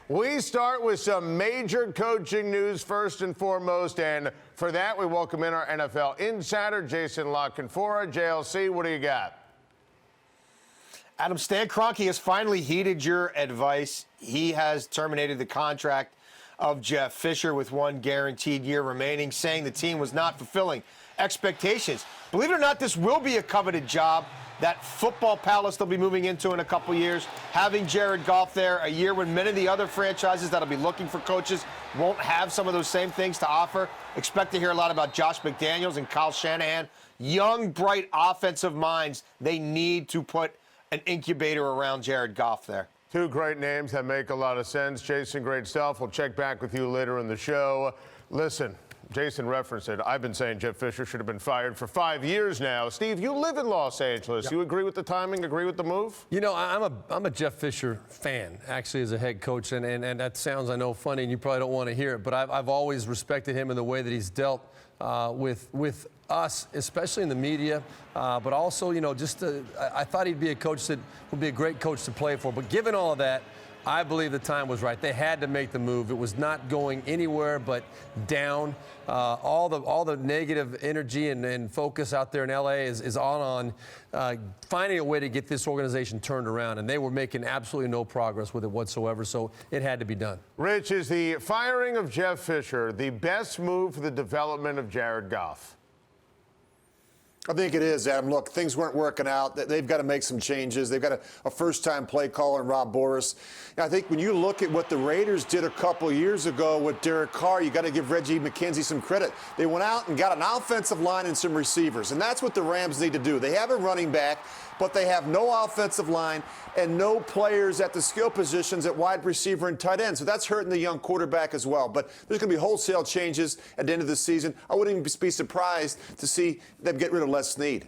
We start with some major coaching news first and foremost, and for that we welcome in our NFL insider, Jason La Canfora. JLC, what do you got? Adam, Stan Kroenke has finally heeded your advice. He has terminated the contract of Jeff Fisher with one guaranteed year remaining, saying the team was not fulfilling expectations. Believe it or not, this will be a coveted job. That football palace they'll be moving into in a couple years, having Jared Goff there, a year when many of the other franchises that'll be looking for coaches won't have some of those same things to offer. Expect to hear a lot about Josh McDaniels and Kyle Shanahan. Young, bright offensive minds. They need to put an incubator around Jared Goff there. Two great names that make a lot of sense. Jason, great stuff. We'll check back with you later in the show. Listen, Jason referenced it. I've been saying Jeff Fisher should have been fired for 5 years now. Steve, you live in Los Angeles. Yep. You agree with the timing, agree with the move? You know, I'm a Jeff Fisher fan, actually, as a head coach. And that sounds, I know, funny, and you probably don't want to hear it. But I've always respected him in the way that he's dealt with us, especially in the media. But also, you know, I thought he'd be a coach that would be a great coach to play for. But given all of that, I believe the time was right. They had to make the move. It was not going anywhere but down. All the negative energy and focus out there in L.A. is on finding a way to get this organization turned around, and they were making absolutely no progress with it whatsoever, so it had to be done. Rich, is the firing of Jeff Fisher the best move for the development of Jared Goff? I think it is, Adam. Look, things weren't working out. They've got to make some changes. They've got a first-time play caller in Rob Boris. And I think when you look at what the Raiders did a couple years ago with Derek Carr, you got to give Reggie McKenzie some credit. They went out and got an offensive line and some receivers, and that's what the Rams need to do. They have a running back, but they have no offensive line and no players at the skill positions at wide receiver and tight end. So that's hurting the young quarterback as well. But there's going to be wholesale changes at the end of the season. I wouldn't even be surprised to see them get rid of Les Snead.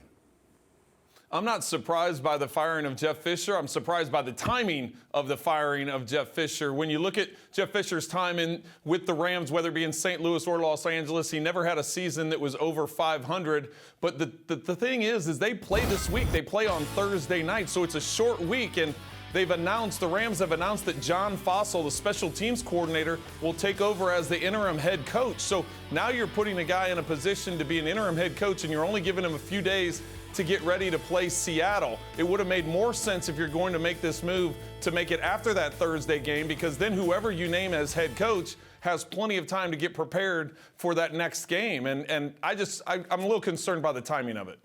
I'm not surprised by the firing of Jeff Fisher. I'm surprised by the timing of the firing of Jeff Fisher. When you look at Jeff Fisher's time with the Rams, whether it be in St. Louis or Los Angeles, he never had a season that was over 500. But the thing is they play this week. They play on Thursday night, so it's a short week. And the Rams have announced that John Fossil, the special teams coordinator, will take over as the interim head coach. So now you're putting a guy in a position to be an interim head coach, and you're only giving him a few days to get ready to play Seattle. It would have made more sense if you're going to make this move to make it after that Thursday game, because then whoever you name as head coach has plenty of time to get prepared for that next game. And I'm a little concerned by the timing of it.